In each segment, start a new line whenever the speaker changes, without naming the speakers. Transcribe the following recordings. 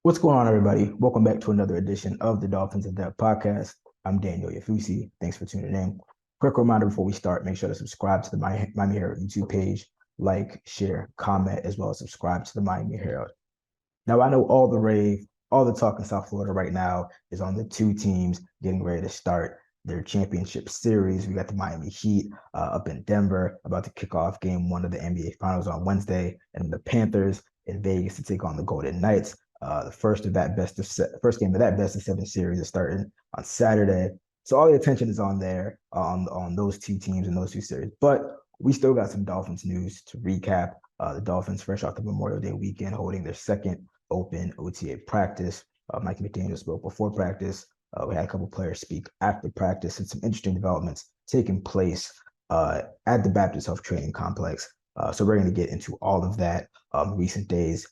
What's going on, everybody? Welcome back to another edition of the Dolphins In Depth podcast. I'm Daniel Oyefusi. Thanks for tuning in. Quick reminder before we start, make sure to subscribe to the Miami Herald YouTube page, like, share, comment, as well as subscribe to the Miami Herald. Now, I know all the rave, all the talk in South Florida right now is on the two teams getting ready to start their championship series. We got the Miami Heat up in Denver about to kick off game one of the NBA Finals on Wednesday, and the Panthers in Vegas to take on the Golden Knights. The first game of that best of seven series is starting on Saturday. So all the attention is on there on those two teams and those two series. But we still got some Dolphins news to recap. The Dolphins, fresh off the Memorial Day weekend, holding their second open OTA practice. Mike McDaniel spoke before practice. We had a couple players speak after practice, and some interesting developments taking place at the Baptist Health Training Complex. So we're going to get into all of that recent days.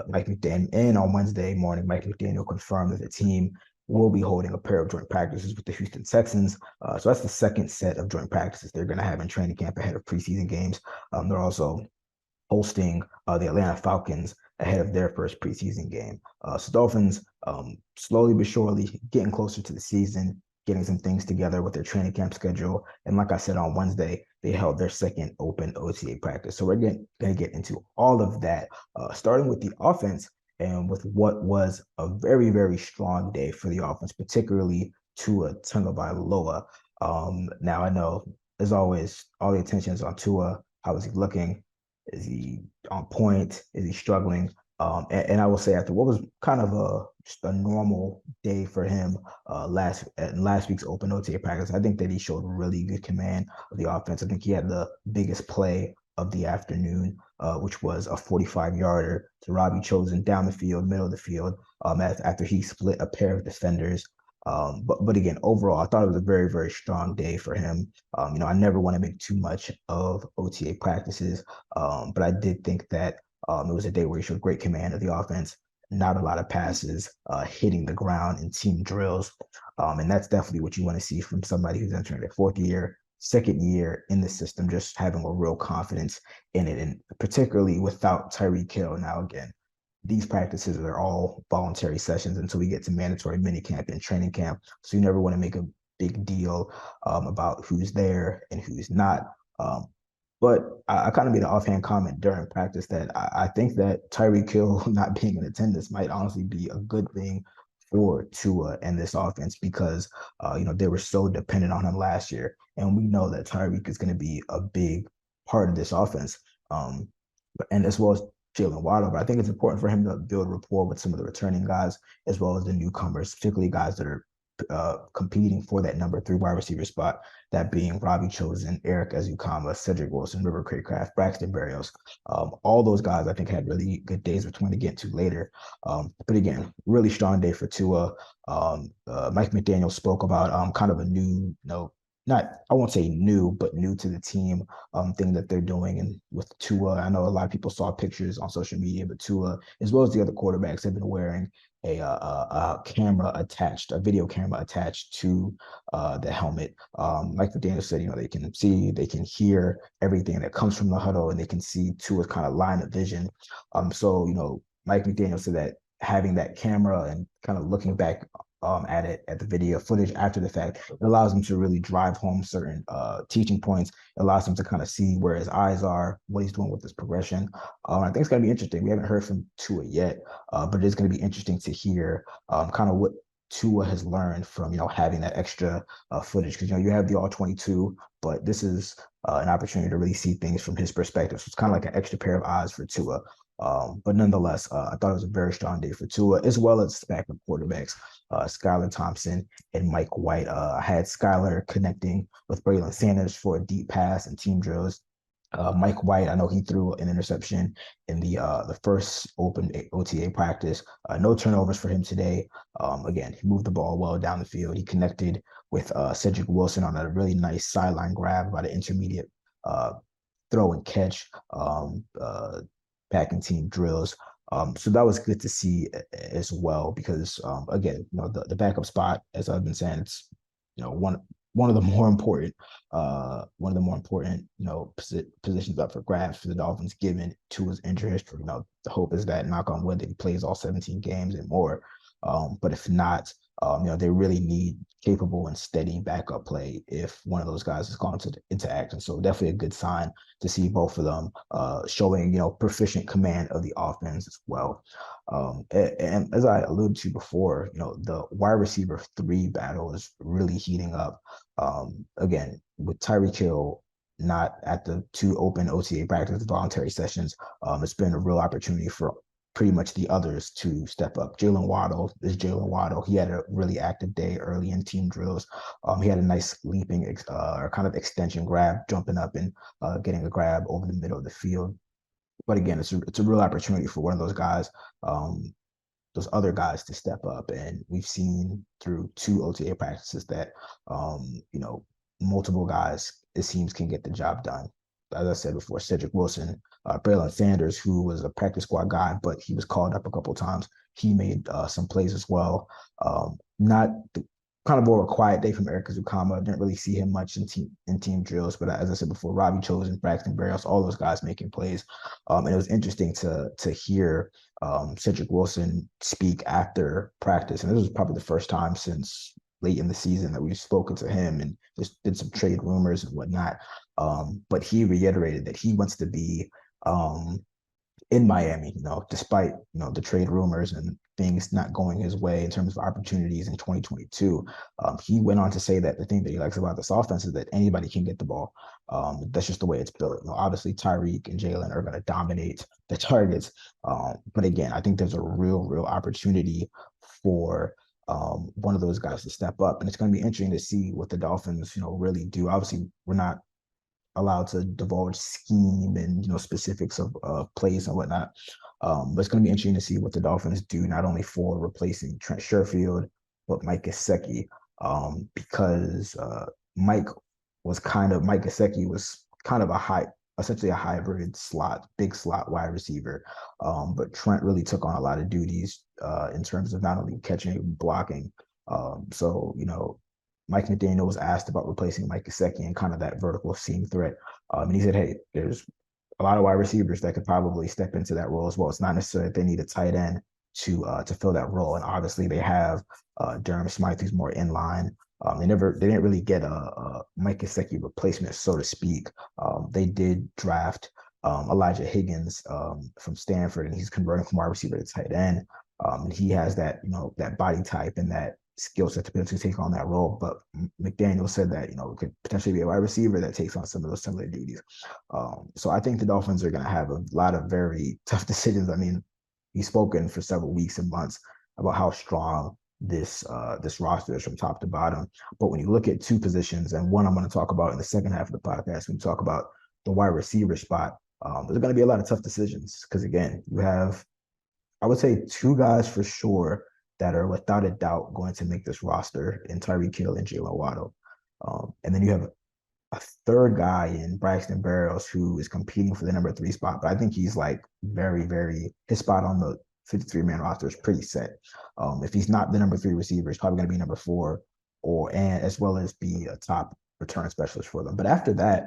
Mike McDaniel, and on Wednesday morning, Mike McDaniel confirmed that the team will be holding a pair of joint practices with the Houston Texans. So that's the second set of joint practices they're going to have in training camp ahead of preseason games. They're also hosting the Atlanta Falcons ahead of their first preseason game. So Dolphins slowly but surely getting closer to the season, getting some things together with their training camp schedule. And like I said, on Wednesday, they held their second open OTA practice. So we're going to get into all of that, starting with the offense and with what was a very, very strong day for the offense, particularly Tua Tagovailoa. Now, I know, as always, all the attention is on Tua. How is he looking? Is he on point? Is he struggling? And I will say, after what was kind of just a normal day for him last week's open OTA practice, I think that he showed really good command of the offense. I think he had the biggest play of the afternoon, which was a 45-yarder to Robbie Chosen down the field, middle of the field, after he split a pair of defenders. But again, overall, I thought it was a very, very strong day for him. I never want to make too much of OTA practices, but I did think that it was a day where he showed great command of the offense, not a lot of passes, hitting the ground in team drills. And that's definitely what you want to see from somebody who's entering their fourth year, second year in the system, just having a real confidence in it. And particularly without Tyreek Hill. Now, again, these practices are all voluntary sessions until we get to mandatory minicamp and training camp. So you never want to make a big deal about who's there and who's not. But I kind of made an offhand comment during practice that I think that Tyreek Hill not being in attendance might honestly be a good thing for Tua and this offense because, they were so dependent on him last year. And we know that Tyreek is going to be a big part of this offense. And as well as Jalen Waddle, but I think it's important for him to build rapport with some of the returning guys as well as the newcomers, particularly guys that are competing for that number 3 wide receiver spot, that being Robbie Chosen, Eric Ezukama, Cedric Wilson, River Craycraft, Braxton Berrios. All those guys I think had really good days, which we're going to get to later. But again, really strong day for Tua. Mike McDaniel spoke about kind of a new, not, I won't say new, but new to the team thing that they're doing. And with Tua, I know a lot of people saw pictures on social media, but Tua, as well as the other quarterbacks, have been wearing a camera attached, a video camera attached to the helmet. Mike McDaniel said, they can see, they can hear everything that comes from the huddle, and they can see Tua's kind of line of vision. So Mike McDaniel said that having that camera and kind of looking back at it, at the video footage after the fact, it allows them to really drive home certain teaching points. It allows them to kind of see where his eyes are, what he's doing with his progression. I think it's going to be interesting. We haven't heard from Tua yet, but it is going to be interesting to hear kind of what Tua has learned from, having that extra footage. Because, you have the all 22, but this is an opportunity to really see things from his perspective. So it's kind of like an extra pair of eyes for Tua. But nonetheless, I thought it was a very strong day for Tua, as well as backup quarterbacks, Skylar Thompson and Mike White. I had Skylar connecting with Braylon Sanders for a deep pass and team drills. Mike White, I know he threw an interception in the first open OTA practice. No turnovers for him today. Again, he moved the ball well down the field. He connected with Cedric Wilson on a really nice sideline grab about an intermediate throw and catch, back in team drills. So that was good to see as well because, again, the backup spot, as I've been saying, it's, one one of the more important, positions up for grabs for the Dolphins, given Tua's injury history. The hope is that, knock on wood, that he plays all 17 games and more. But if not, they really need capable and steady backup play if one of those guys is gone into action. So definitely a good sign to see both of them showing, proficient command of the offense as well. And as I alluded to before, the wide receiver 3 battle is really heating up. Again, with Tyreek Hill not at the 2 open OTA practice voluntary sessions, it's been a real opportunity for pretty much the others to step up. Jalen Waddle. He had a really active day early in team drills. He had a nice leaping or kind of extension grab, jumping up and getting a grab over the middle of the field. But again, it's a real opportunity for one of those other guys to step up. And we've seen through 2 OTA practices that, multiple guys, it seems, can get the job done. As I said before, Cedric Wilson, Braylon Sanders, who was a practice squad guy, but he was called up a couple of times. He made some plays as well. Not kind of more of a quiet day from Eric Ezukanma. Didn't really see him much in team drills, but as I said before, Robbie Chosen, Braxton Berrios, all those guys making plays. And it was interesting to hear Cedric Wilson speak after practice, and this was probably the first time since late in the season that we've spoken to him, and just did some trade rumors and whatnot. But he reiterated that he wants to be in Miami, despite, the trade rumors and things not going his way in terms of opportunities in 2022. He went on to say that the thing that he likes about this offense is that anybody can get the ball. That's just the way it's built. Obviously Tyreek and Jalen are going to dominate the targets. But again, I think there's a real opportunity for one of those guys to step up. And it's going to be interesting to see what the Dolphins, really do. Obviously, we're not allowed to divulge scheme and specifics of plays and whatnot. But it's going to be interesting to see what the Dolphins do, not only for replacing Trent Sherfield, but Mike Gesicki, because Mike Gesicki was kind of essentially a hybrid big slot wide receiver. But Trent really took on a lot of duties in terms of not only catching and blocking. So Mike McDaniel was asked about replacing Mike Gesicki and kind of that vertical seam threat. And he said, hey, there's a lot of wide receivers that could probably step into that role as well. It's not necessarily that they need a tight end to fill that role. And obviously they have Durham Smythe, who's more in line. They didn't really get a Mike Gesicki replacement, so to speak. They did draft Elijah Higgins from Stanford, and he's converting from wide receiver to tight end. And he has that, that body type and that skill set to be able to take on that role. But McDaniel said that, it could potentially be a wide receiver that takes on some of those similar duties. So I think the Dolphins are going to have a lot of very tough decisions. I mean, he's spoken for several weeks and months about how strong this roster is from top to bottom. But when you look at 2 positions, and one I'm going to talk about in the second half of the podcast, when you talk about the wide receiver spot, there's going to be a lot of tough decisions because, again, you have, I would say, 2 guys for sure that are without a doubt going to make this roster in Tyreek Hill and Jalen Waddle. And then you have a 3rd guy in Braxton Berrios who is competing for the number 3 spot, but I think he's like his spot on the 53-man roster is pretty set. If he's not the number 3 receiver, he's probably going to be number 4, and as well as be a top return specialist for them. But after that,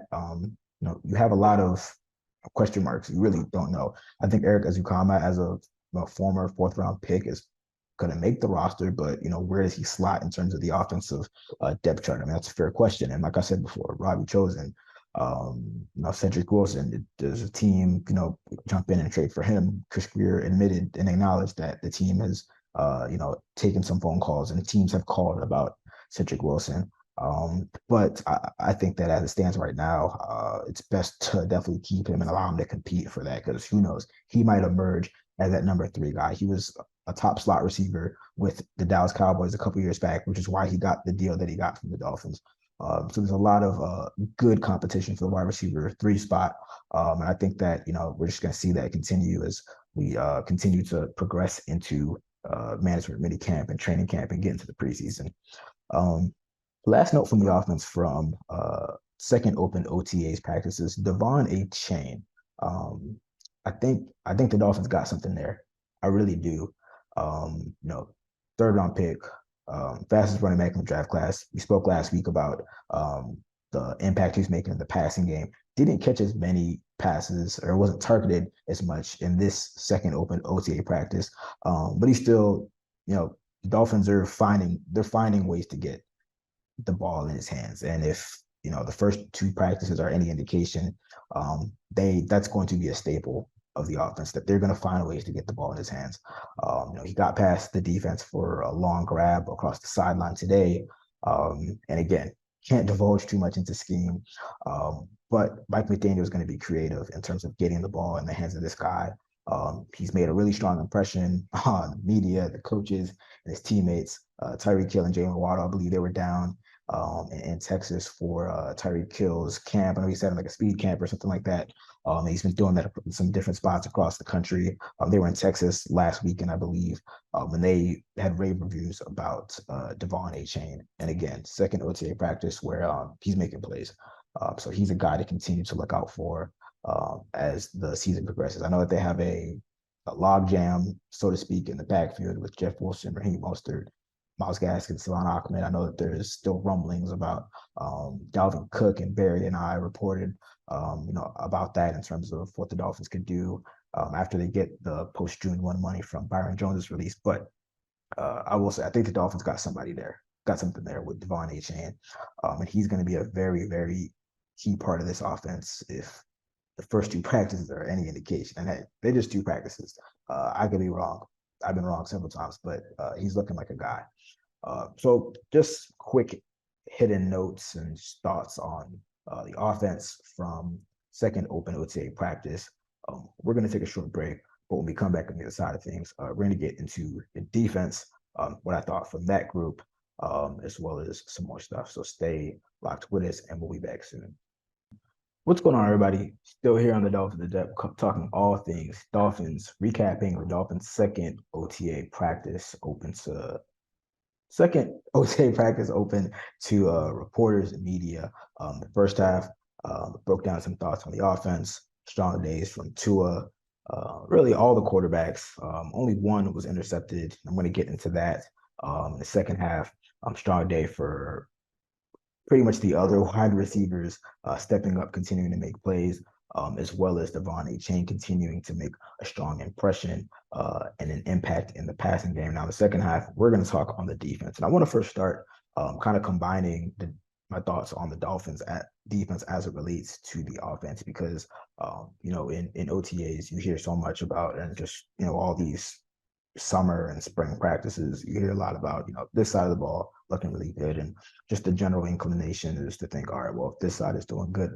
you have a lot of question marks. You really don't know. I think Eric Ezukanma, as a former 4th-round pick, is going to make the roster, but where does he slot in terms of the offensive depth chart? I mean, that's a fair question. And like I said before, Robbie Chosen, Cedric Wilson, does a team jump in and trade for him? Chris Greer admitted and acknowledged that the team has taken some phone calls and teams have called about Cedric Wilson. But I think that as it stands right now, it's best to definitely keep him and allow him to compete for that, because who knows, he might emerge as that number 3 guy. He was a top slot receiver with the Dallas Cowboys a couple years back, which is why he got the deal that he got from the Dolphins. So there's a lot of good competition for the wide receiver 3 spot. And I think that, we're just going to see that continue as we continue to progress into management mini camp and training camp and get into the preseason. Last note from the offense from second open OTAs practices, Devon Achane. I think the Dolphins got something there. I really do. 3rd round pick, fastest running back in the draft class. We spoke last week about the impact he's making in the passing game. Didn't catch as many passes or wasn't targeted as much in this second open OTA practice, but he's still, the Dolphins are finding ways to get the ball in his hands. And if the first two practices are any indication, that's going to be a staple of the offense, that they're going to find ways to get the ball in his hands. He got past the defense for a long grab across the sideline today. And again, can't divulge too much into scheme. But Mike McDaniel is going to be creative in terms of getting the ball in the hands of this guy. He's made a really strong impression on media, the coaches, and his teammates. Tyreek Hill and Jalen Waddle, I believe they were down in Texas for Tyreek Hill's camp. I know he's having like a speed camp or something like that. And he's been doing that in some different spots across the country. They were in Texas last weekend, I believe, when they had rave reviews about Devon Achane. And again, second OTA practice where he's making plays. So he's a guy to continue to look out for as the season progresses. I know that they have a log jam, so to speak, in the backfield with Jeff Wilson, Raheem Mostert, Myles Gaskin, Salon Ahmed. I know that there's still rumblings about Dalvin Cook, and Barry and I reported, about that in terms of what the Dolphins could do after they get the post-June 1 money from Byron Jones' release. But I will say, I think the Dolphins got something there with Devon Achane. And he's going to be a very, very key part of this offense if the first two practices are any indication. And they're just two practices. I could be wrong. I've been wrong several times, but he's looking like a guy. So just quick hidden notes and thoughts on the offense from second open OTA practice. We're going to take a short break, but when we come back on the other side of things, we're going to get into the defense, what I thought from that group, as well as some more stuff. So stay locked with us, and we'll be back soon. What's going on, everybody? Still here on the Dolphins In Depth, talking all things Dolphins, recapping the Dolphins' second OTA practice open to reporters and media. The first half broke down some thoughts on the offense, strong days from Tua, really all the quarterbacks. Only one was intercepted. I'm going to get into that. In the second half, strong day for pretty much the other wide receivers stepping up, continuing to make plays, as well as Devon Achane continuing to make a strong impression and an impact in the passing game. Now, the second half, we're going to talk on the defense. And I want to first start kind of combining my thoughts on the Dolphins at defense as it relates to the offense, because, in OTAs, you hear so much about, and just, all these summer and spring practices, you hear a lot about, this side of the ball looking really good. And just the general inclination is to think, all right, well, if this side is doing good,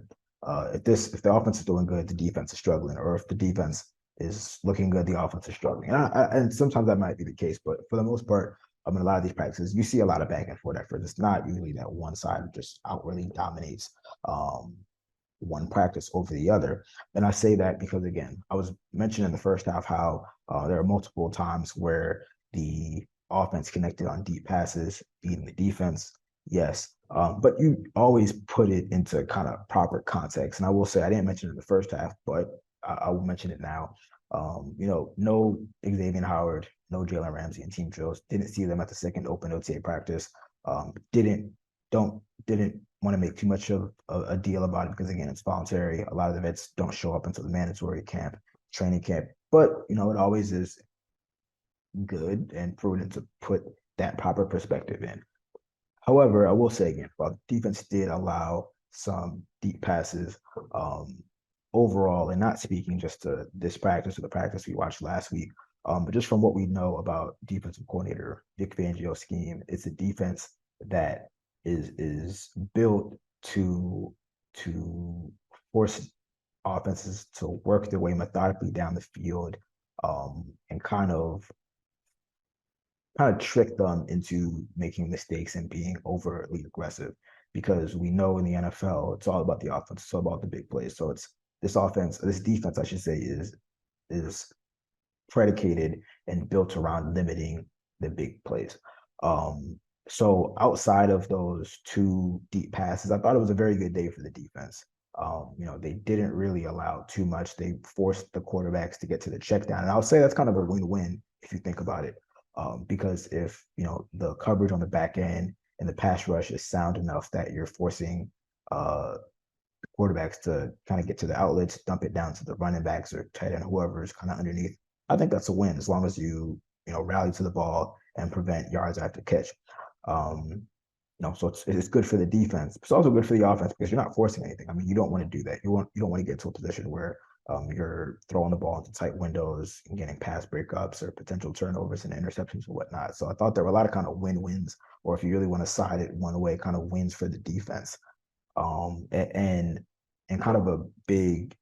if the offense is doing good, the defense is struggling, or if the defense is looking good, the offense is struggling. And sometimes that might be the case, but for the most part, in a lot of these practices, you see a lot of back and forth effort. It's not usually that one side just outwardly dominates one practice over the other. And I say that because, again, I was mentioning in the first half how there are multiple times where the offense connected on deep passes, beating the defense. Yes. But you always put it into kind of proper context. And I will say, I didn't mention it in the first half, but I will mention it now. No Xavier Howard, no Jalen Ramsey in team drills. Didn't see them at the second open OTA practice. Didn't want to make too much of a deal about it because, again, it's voluntary. A lot of the vets don't show up until the mandatory training camp. But, it always is good and prudent to put that proper perspective in. However, I will say again, while the defense did allow some deep passes overall, and not speaking just to this practice or the practice we watched last week, but just from what we know about defensive coordinator Vic Fangio's scheme, it's a defense that is built to force offenses to work their way methodically down the field, and kind of trick them into making mistakes and being overtly aggressive, because we know in the NFL it's all about the offense, it's all about the big plays. So it's this defense, I should say, is predicated and built around limiting the big plays. So outside of those two deep passes, I thought it was a very good day for the defense. They didn't really allow too much. They forced the quarterbacks to get to the check down. And I'll say that's kind of a win-win if you think about it. Because if, the coverage on the back end and the pass rush is sound enough that you're forcing quarterbacks to kind of get to the outlets, dump it down to the running backs or tight end, whoever is kind of underneath, I think that's a win as long as you rally to the ball and prevent yards after catch. So it's good for the defense. It's also good for the offense because you're not forcing anything. I mean, you don't want to do that. You don't want to get to a position where you're throwing the ball into tight windows and getting pass breakups or potential turnovers and interceptions and whatnot. So I thought there were a lot of kind of win-wins, or if you really want to side it one way, kind of wins for the defense. And kind of a big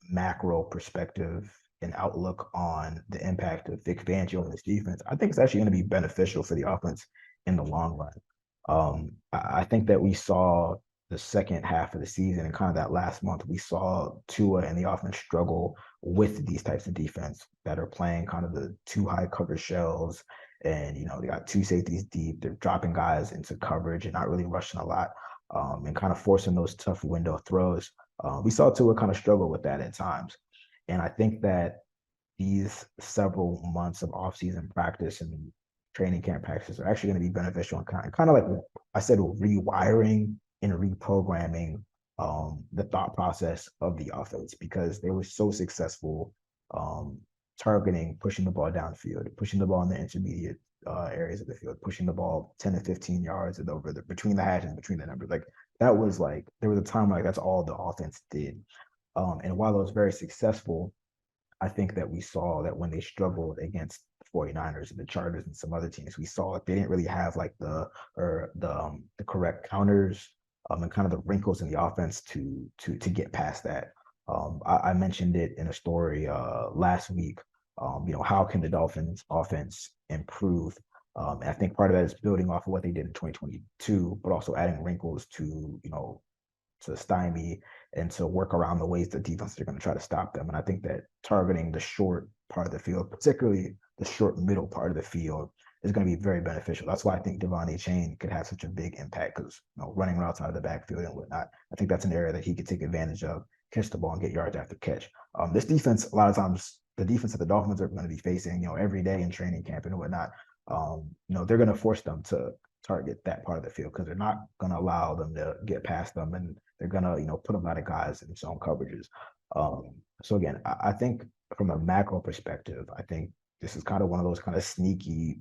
macro perspective and outlook on the impact of Vic Fangio on this defense, I think it's actually going to be beneficial for the offense in the long run. I think that we saw the second half of the season and kind of that last month, we saw Tua and the offense struggle with these types of defense that are playing kind of the two high cover shells. And, they got two safeties deep. They're dropping guys into coverage and not really rushing a lot, and kind of forcing those tough window throws. We saw Tua kind of struggle with that at times. And I think that these several months of offseason practice and training camp practices are actually going to be beneficial and kind of like I said, rewiring and reprogramming the thought process of the offense because they were so successful targeting, pushing the ball downfield, pushing the ball in the intermediate areas of the field, pushing the ball 10 to 15 yards and over between the hashes, between the numbers. Like that was like, there was a time like that's all the offense did. And while it was very successful, I think that we saw that when they struggled against the 49ers and the Chargers and some other teams, we saw they didn't really have like the correct counters and kind of the wrinkles in the offense to get past that. I mentioned it in a story last week. How can the Dolphins offense improve? And I think part of that is building off of what they did in 2022, but also adding wrinkles to stymie and to work around the ways the defenses are going to try to stop them. And I think that targeting the short part of the field, particularly the short middle part of the field, is going to be very beneficial. That's why I think Devon Achane could have such a big impact because running routes out of the backfield and whatnot. I think that's an area that he could take advantage of, catch the ball and get yards after catch. This defense, a lot of times, the defense that the Dolphins are going to be facing, every day in training camp and whatnot, they're going to force them to target that part of the field because they're not going to allow them to get past them, and they're going to put a lot of guys in zone coverages. So again, I think from a macro perspective, I think this is kind of one of those kind of sneaky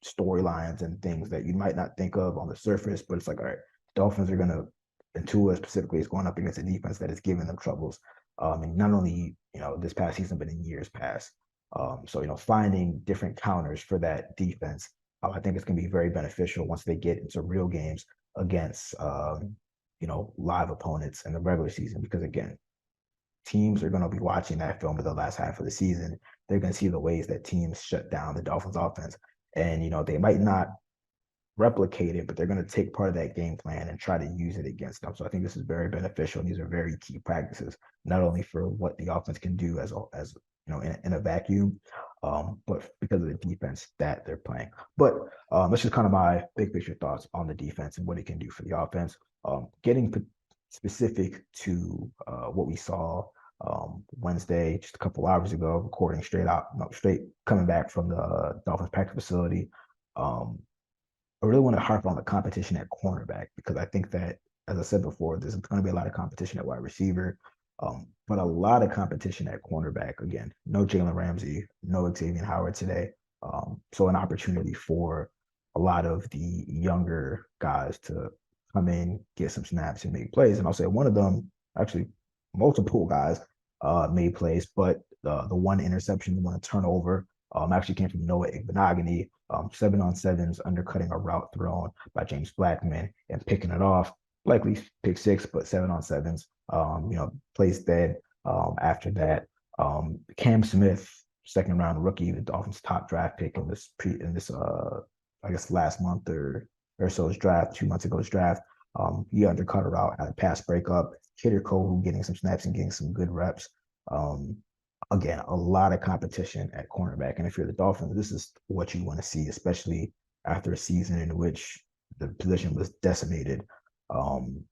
storylines and things that you might not think of on the surface, but it's like, all right, Dolphins are going to, and Tua specifically is going up against a defense that is giving them troubles. And not only, this past season, but in years past. So, finding different counters for that defense, I think it's going to be very beneficial once they get into real games against, live opponents in the regular season. Because again, teams are going to be watching that film in the last half of the season. They're going to see the ways that teams shut down the Dolphins offense. And, they might not replicate it, but they're going to take part of that game plan and try to use it against them. So I think this is very beneficial. And these are very key practices, not only for what the offense can do as in a vacuum, but because of the defense that they're playing. But that's just kind of my big picture thoughts on the defense and what it can do for the offense. Getting specific to what we saw Wednesday, just a couple hours ago, recording straight coming back from the Dolphins practice facility. I really want to harp on the competition at cornerback because I think that, as I said before, there's going to be a lot of competition at wide receiver, but a lot of competition at cornerback. Again, no Jalen Ramsey, no Xavier Howard today. So an opportunity for a lot of the younger guys to come in, get some snaps, and make plays. And I'll say one of them, actually multiple guys made plays, but the one interception, the one turnover, actually came from Noah Igbenogany, 7-on-7s, undercutting a route thrown by James Blackman and picking it off. Likely pick six, but 7-on-7s, plays dead. After that, Cam Smith, second round rookie, the Dolphins' top draft pick in this I guess last month or so's draft, 2 months ago's draft. He undercut a route, had a pass breakup. Kidder Cole getting some snaps and getting some good reps. Again, a lot of competition at cornerback. And if you're the Dolphins, this is what you want to see, especially after a season in which the position was decimated.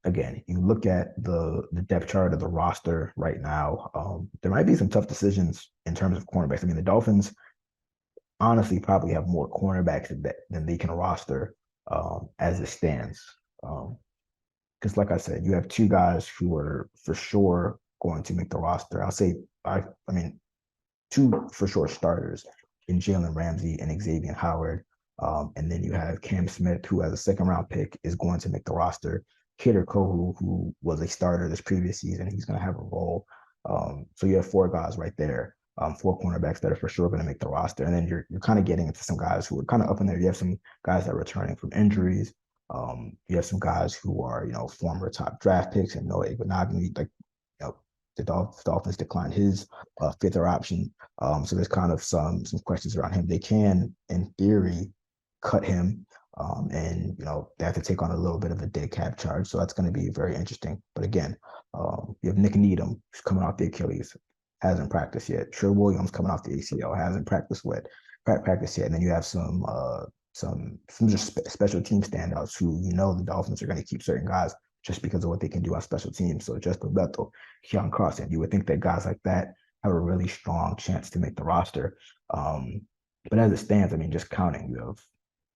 Again, you look at the depth chart of the roster right now, there might be some tough decisions in terms of cornerbacks. I mean, the Dolphins, honestly probably have more cornerbacks than they can roster as it stands. Because like I said, you have two guys who are for sure going to make the roster. I mean, two for sure starters in Jalen Ramsey and Xavier Howard. And then you have Cam Smith, who as a second round pick is going to make the roster. Kader Kohu, who was a starter this previous season, he's going to have a role. So you have four guys right there, four cornerbacks that are for sure going to make the roster. And then you're kind of getting into some guys who are kind of up in there. You have some guys that are returning from injuries. You have some guys who are, former top draft picks and Noah Iguodala, like, the Dolphins declined his fifth year option. So there's kind of some questions around him. They can, in theory, cut him, and they have to take on a little bit of a dead cap charge. So that's going to be very interesting. But again, you have Nick Needham, who's coming off the Achilles, hasn't practiced yet. Sher Williams coming off the ACL, hasn't practiced yet. And then you have some just special team standouts who the Dolphins are going to keep certain guys just because of what they can do on special teams. So Justin Bethel, Keon Cross, and you would think that guys like that have a really strong chance to make the roster. But as it stands, I mean, just counting, you have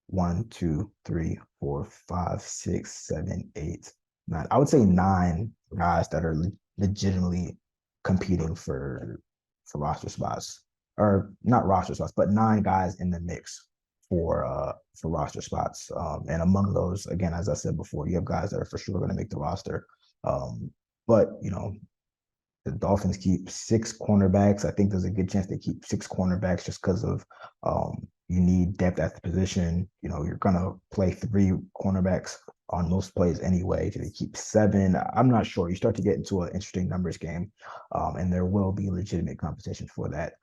1, 2, 3, 4, 5, 6, 7, 8, 9. I would say 9 guys that are legitimately competing for roster spots, or not roster spots, but 9 guys in the mix for roster spots. And among those, again, as I said before, you have guys that are for sure going to make the roster. But the Dolphins keep 6 cornerbacks. I think there's a good chance they keep 6 cornerbacks just because of you need depth at the position. You're going to play 3 cornerbacks on most plays anyway. Do they keep 7? I'm not sure. You start to get into an interesting numbers game, and there will be legitimate competition for that.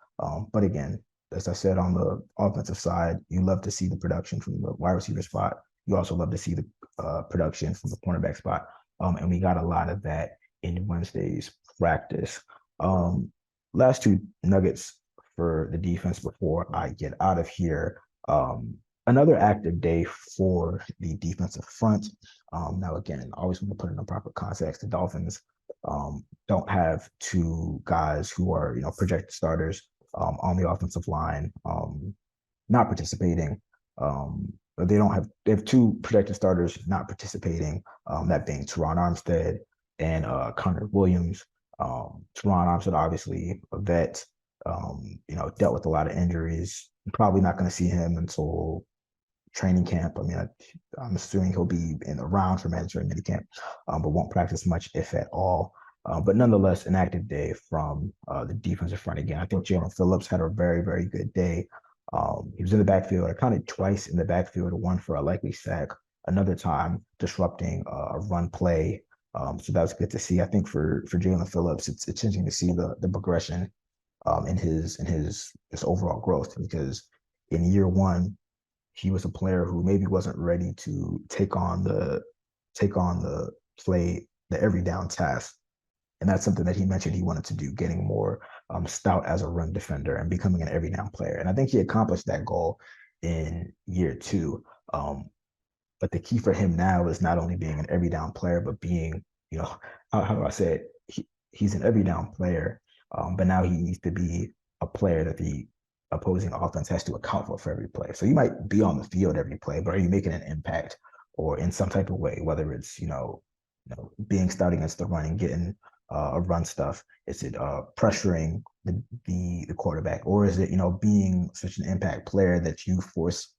But again, as I said, on the offensive side, you love to see the production from the wide receiver spot. You also love to see the production from the cornerback spot. And we got a lot of that in Wednesday's practice. Last 2 nuggets for the defense before I get out of here. Another active day for the defensive front. Now, again, I always want to put it in proper context. The Dolphins don't have 2 guys who are, projected starters on the offensive line, not participating. But they have 2 projected starters not participating, that being Teron Armstead and Connor Williams. Teron Armstead, obviously a vet, dealt with a lot of injuries. Probably not going to see him until training camp. I mean, I'm assuming he'll be around for mandatory minicamp, but won't practice much, if at all. But nonetheless, an active day from the defensive front again. I think Jalen Phillips had a very, very good day. He was in the backfield. I counted twice in the backfield, one for a likely sack, another time disrupting a run play. So that was good to see. I think for Jalen Phillips, it's interesting to see the progression in his overall growth, because in year 1, he was a player who maybe wasn't ready to take on the every down task. And that's something that he mentioned he wanted to do, getting more stout as a run defender and becoming an every down player. And I think he accomplished that goal in year 2. But the key for him now is not only being an every down player, but being, how do I say it? He's an every down player, but now he needs to be a player that the opposing offense has to account for every play. So you might be on the field every play, but are you making an impact or in some type of way, whether it's, being stout against the run and getting a run stuff? Is it pressuring the quarterback, or is it, being such an impact player that you force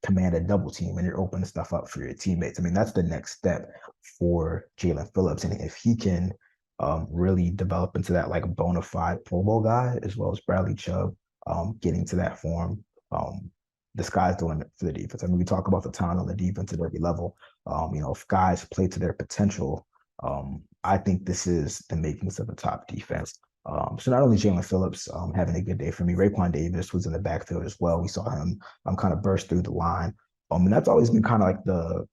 command a double team and you're opening stuff up for your teammates? I mean, that's the next step for Jalen Phillips. And if he can really develop into that like a bona fide Pro Bowl guy, as well as Bradley Chubb, getting to that form, the sky's the limit for the defense. I mean, we talk about the talent on the defense at every level. If guys play to their potential, I think this is the makings of a top defense. So not only Jalen Phillips having a good day for me, Raekwon Davis was in the backfield as well. We saw him kind of burst through the line. And that's always been kind of like the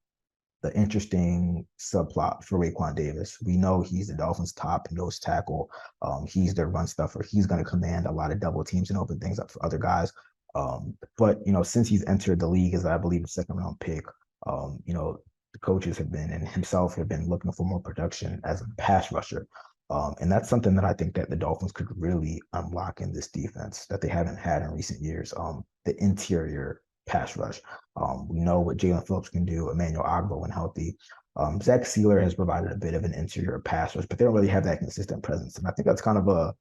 interesting subplot for Raekwon Davis. We know he's the Dolphins' top nose tackle. He's their run stuffer. He's going to command a lot of double teams and open things up for other guys. But since he's entered the league as, I believe, a 2nd round pick, the coaches have been, and himself have been, looking for more production as a pass rusher. And that's something that I think that the Dolphins could really unlock in this defense that they haven't had in recent years. The interior pass rush. We know what Jalen Phillips can do, Emmanuel Ogbo when healthy. Zach Sealer has provided a bit of an interior pass rush, but they don't really have that consistent presence. And I think that's kind of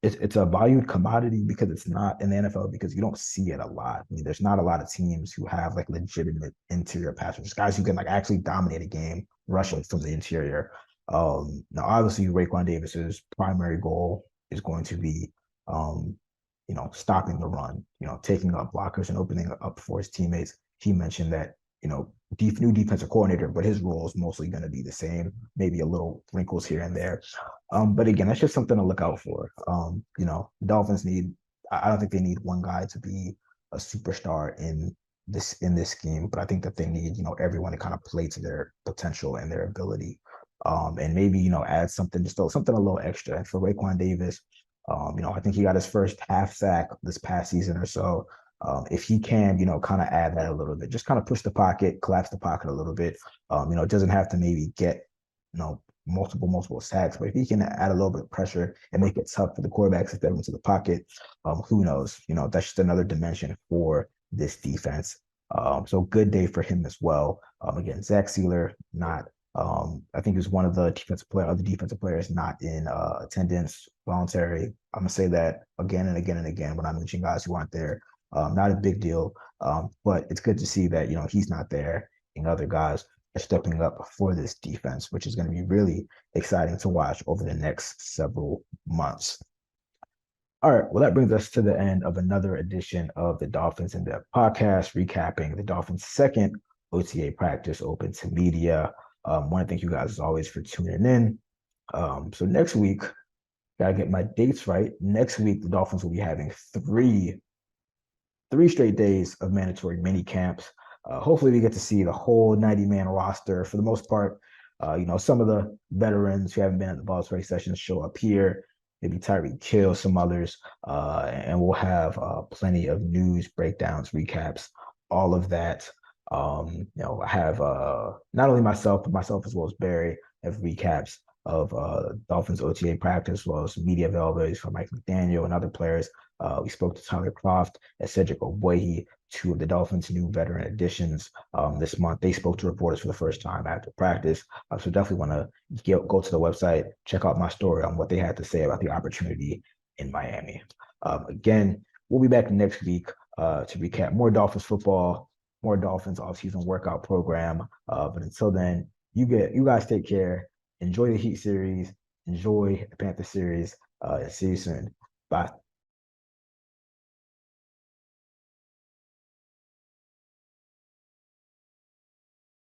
it's a valued commodity because it's not in the NFL because you don't see it a lot. I mean, there's not a lot of teams who have like legitimate interior pass rushers, guys who can like actually dominate a game rushing from the interior. Now, obviously, Raekwon Davis's primary goal is going to be, stopping the run, taking up blockers and opening up for his teammates. He mentioned that, new defensive coordinator, but his role is mostly going to be the same, maybe a little wrinkles here and there. But again, that's just something to look out for. Dolphins I don't think they need one guy to be a superstar in this scheme, but I think that they need, everyone to kind of play to their potential and their ability. And maybe, add something, something a little extra. And for Raekwon Davis, I think he got his first half sack this past season or so. If he can, kind of add that a little bit, just kind of push the pocket, collapse the pocket a little bit. It doesn't have to maybe get, multiple sacks, but if he can add a little bit of pressure and make it tough for the quarterbacks to step into the pocket, who knows? That's just another dimension for this defense. So good day for him as well. Again, Zach Sealer, not I think he was one of the other defensive players not in attendance, voluntary. I'm gonna say that again and again and again when I mention guys who aren't there. Not a big deal, but it's good to see that he's not there and other guys are stepping up for this defense, which is going to be really exciting to watch over the next several months. All right, well, that brings us to the end of another edition of the Dolphins In Depth podcast, recapping the Dolphins' second OTA practice open to media. Want to thank you guys as always for tuning in. So next week, gotta get my dates right. Next week, the Dolphins will be having three straight days of mandatory mini camps. Hopefully, we get to see the whole 90-man roster for the most part. Some of the veterans who haven't been at the voluntary sessions show up here. Maybe Tyreek Hill, some others, and we'll have plenty of news, breakdowns, recaps, all of that. I have not only myself, but myself as well as Barry have recaps of Dolphins OTA practice, as well as media availabilities from Mike McDaniel and other players. We spoke to Tyler Croft and Cedric Ogbuehi, two of the Dolphins' new veteran additions this month. They spoke to reporters for the first time after practice. So definitely want to go to the website, check out my story on what they had to say about the opportunity in Miami. Again, we'll be back next week to recap more Dolphins football, more Dolphins offseason workout program. But until then, you guys take care. Enjoy the Heat series. Enjoy the Panther series. See you soon. Bye.